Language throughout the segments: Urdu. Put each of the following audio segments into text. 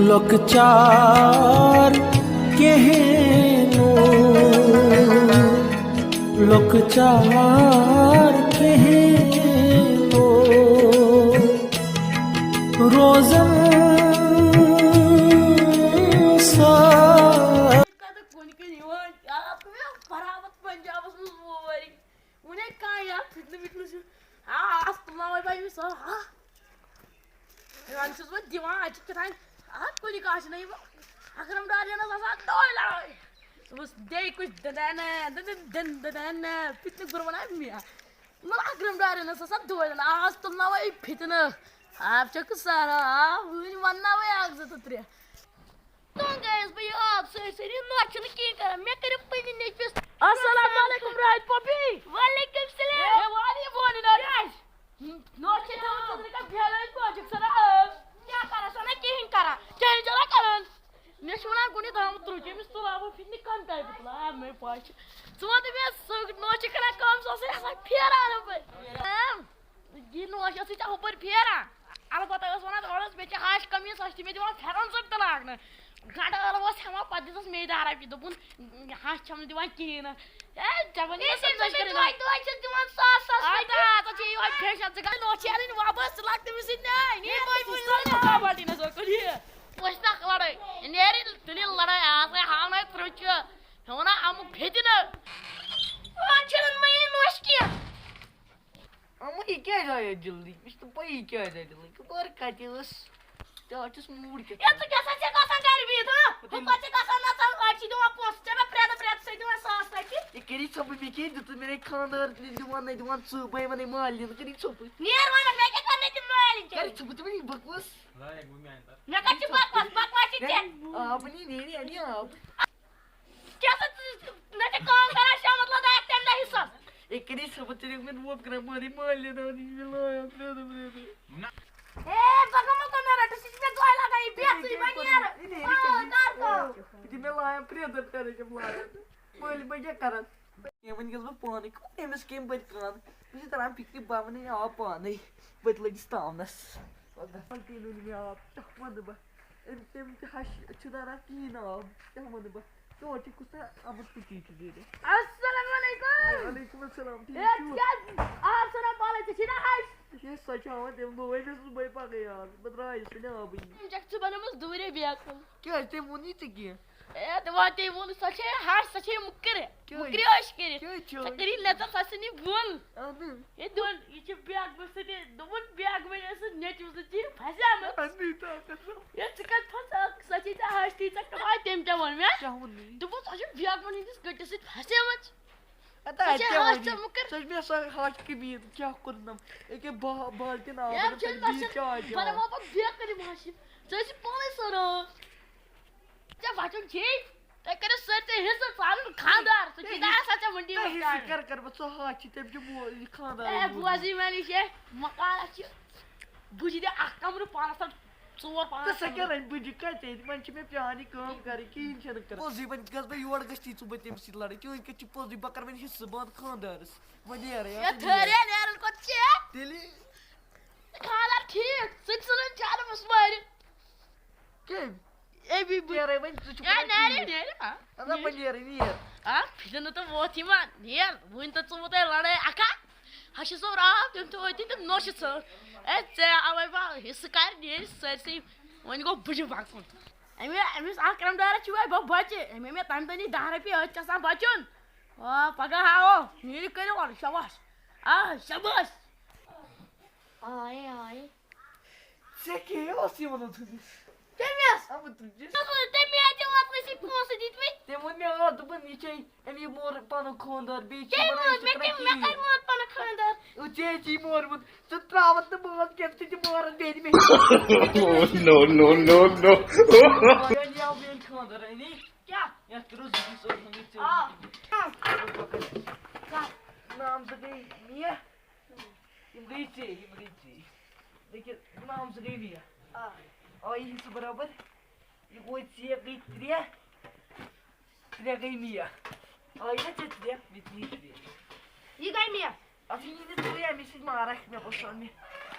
lokchar kehno lokchar kehno rozan sa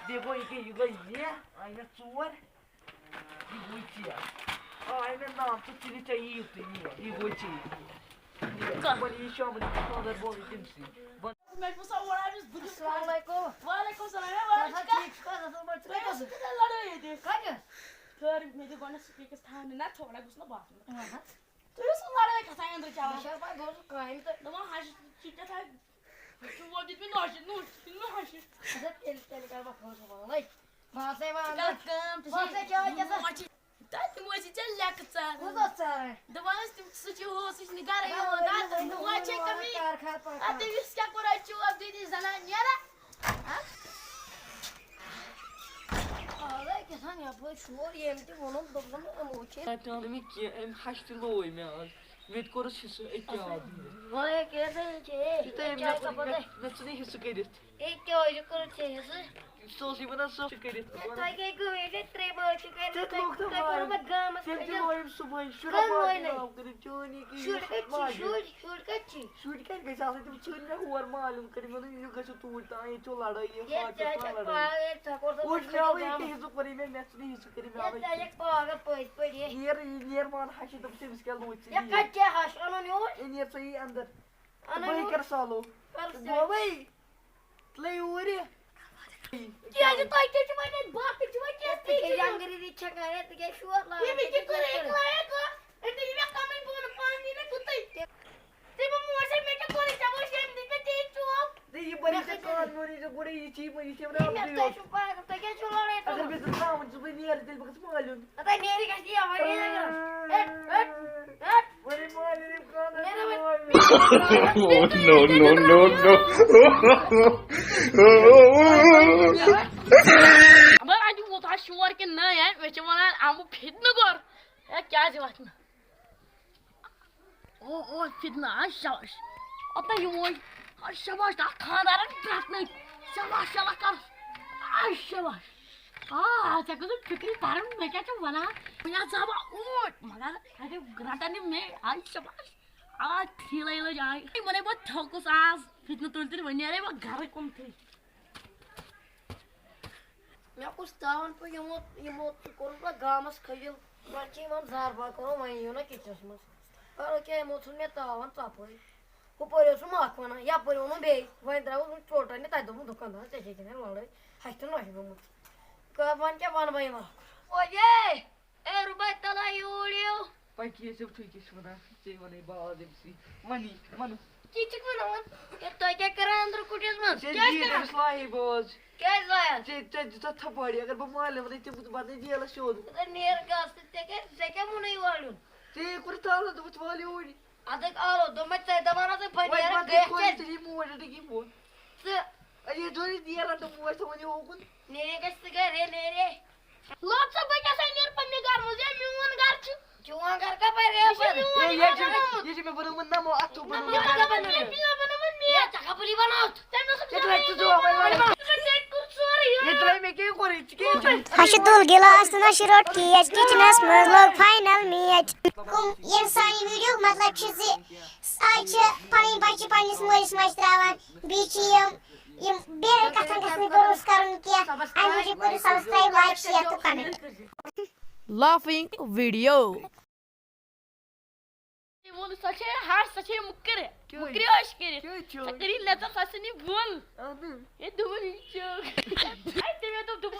Bego iki juga iya, akhirnya cuar, dibuci ya. شام تو ژٕ نہِ ژےٚ یی گوٚو ژےٚ یی شامَن خانٛدر بولٕے تٔمسٕے السلام علیکم وعلیکم السلام ٹھیک چھُکھ حظ اصل پٲٹھۍ ژٕ کتہِ ٲسٕکھ لڑٲے ییٚتہِ کتہِ خٲر مےٚ دِ گۄڈنٮ۪تھ سپیٖکَس تھاونہِ نہ تھوڑا گوٚژھ نہ باسُن مےٚ تُہۍ ٲسِو لڑٲے کھسان أنٛدرٕ چاوان چھےٚ پاے بہٕ اوسُس کامہِ تہٕ دَپان ہَش چِٹھ تھاے چور دیُت مےٚ نوشہِ نوش ہَشہِ اچھا تیٚلہِ کَرٕ بہٕ فون صُبحن ہے بہٕ ہسا کَر وَنہٕ کٲم بہٕ ہسا چاے کیٛاہ تَتہِ تِم ٲسی ژےٚ لیٚکھٕ ژَر کوٗتاہ ژاران دَپان ٲسۍ تِم سُہ چھِ ہُہ سُہ چھِ نہٕ گَرَے یِوان دُعا چھے کمی اَدٕ تٔمِس کیٛاہ کوٚر اَسہِ چوب دیٖدی زَنان نیران کیٛاہ یپٲرۍ شور ییٚمۍ تہِ ووٚنُم دوٚپنم یِمو چھِ نہٕ مےٚ کینٛہہ أمۍ ہَش تہِ لوے مےٚ آز مےٚ تہِ کوٚرُس حِصہٕ أتۍ آب مےٚ ژٕ نہٕ حِصہٕ کٔرِتھ سُہ اوسُے وَنان سُہ کٔرِتھ تٔمۍ تہِ لوے أمۍ صُبحٲے شُراہ کٔرِتھ چٲنی شُرۍ کَتہِ گژھِ آسٕنۍ تِم ژھٕنۍ مےٚ ہور مالوٗم کٔرِتھ مےٚ دوٚپ یہِ گژھِو توٗرۍ تام ییٚتہِ چھو لڑٲے حِصہٕ کوٚرُے مےٚ ژٕ نہٕ حِصہٕ کٔرِتھ نیر مان ہَشہِ دوٚپُس تٔمِس کیٛاہ لوٗدۍ ژٕ نیر ژٕ یی اَندر بہٕ کَرٕ سالو بوبے تُلے اوٗرۍ یہِ بَنی ژےٚ کان میونٕے ژےٚ گۄڈَے یہِ چی اگر مےٚ ژٕ ترٛاوُن ژٕ بہٕ نیرٕ تیٚلہِ بہٕ گژھٕ مالیُن وۄنۍ مالیُن یِم مگر اَتہِ ووت آز شور کِنہٕ نہ مےٚ چھِ وَنان اَمہٕ فِتنہٕ کوٚر ہے کیٛازِ وَتھ مےٚ او فِتنہٕ شاباش اوٚتام یِمو شاباش تَتھ خانٛدارَن پرٛٮ۪تھ شاباش شاباش کَرُس شاباش ژےٚ گٔژھ فِکرِ تَرُن مےٚ کیٛاہ چھِ وَنان وۄنۍ حظ ژٕ بہٕ اوٗرۍ مگر اَتہِ رَٹان یِم مےٚ آے شاباش ٹھیٖلَے لٔج آے وَنے بہٕ تھوٚکُس آز فِتنہٕ تُلۍ تُلۍ وۄنۍ نیرے بہٕ گَرٕ کُنتھٕے مےٚ کُس تاوَن پٲٹھۍ یِمو کوٚرُکھ پَتہٕ گامَس کھٔجِل وۄنۍ چھِ یِمن زار پار کوٚرُن وۄنۍ یِیِو نہ کِچنَس منٛز کَرو کیٛاہ یِمو ژھُن مےٚ تاوَن ژۄپٲرۍ ہُپٲرۍ اوسُم اکھ وَنان یَپٲرۍ ووٚنُم بیٚیہِ وۄنۍ درٛاوُس وۄنۍ ٹوٹَل تَتہِ دوٚپُن دُکاندارَس ژےٚ چھے کِنہٕ لڑٲے ہَشہِ تہٕ نۄشہِ گوٚمُت وۄنۍ کیٛاہ وَنہٕ بہٕ یِمن پَکی ٲسۍ ٹھیٖک چھِ وَنان ژےٚ وَنَے باز أمسٕے وَنی وَن تۄہہِ کیٛاہ کران أنٛدرٕ کُٹھِس منٛز تٔمِس لایے باز کیٛازِ لاین ژےٚ دِژ تھپاڑی اگر بہٕ مالہِ وَنَے ژےٚ پَتہٕ جیلَس سیوٚد نیر گژھ ژےٚ کیٛاہ ووٚنُے والُن ژےٚ کوٚرُتھ تالہٕ دوٚپُتھ والہِ اوٗرۍ اَدٕکۍ آلو دوٚپمَے ژےٚ دَپان ژٕ موج ژٕ نیران تہٕ موج تھاوان یہِ ہوکُن نیرے گژھِ ژٕ گرے نیرے لوٚگ سا بہٕ کیٛاہ سا نیرٕ پنٛنہِ گرٕ منٛز ہے میون گرٕ چھُ چون گرٕ کَپٲرۍ گٔیو یہِ چھُ مےٚ بنومُت نَمو اَتھو ہَشہِ تُل گِلاس تہٕ نۄشہِ روٚٹ کیچ کِچنَس منٛز لوٚگ فاینل میچ ییٚمہِ سانہِ ویٖڈیو مطلب چھُ زِ آز چھِ پَنٕنۍ بَچہِ پنٛنِس مٲلِس ماجہِ ترٛاوان بیٚیہِ چھِ یِم بیٚیہِ کَتھن گژھِ نہٕ بروس کَرُن کینٛہہ اَمہِ موٗجوٗب کٔرِو سبسکرایب لایک شِیر تہٕ کَمٮ۪نٹ laughing video. ووٚن سۄ چھے ہَش سۄ چھے مُکرِ مُکرِ ٲسۍ کٔرِتھ ژٕ کٔری لیٚدر سۄ ژھٕنی بۄن ہے دوٚپُن یہِ چھُ تٔمۍ دوٚپ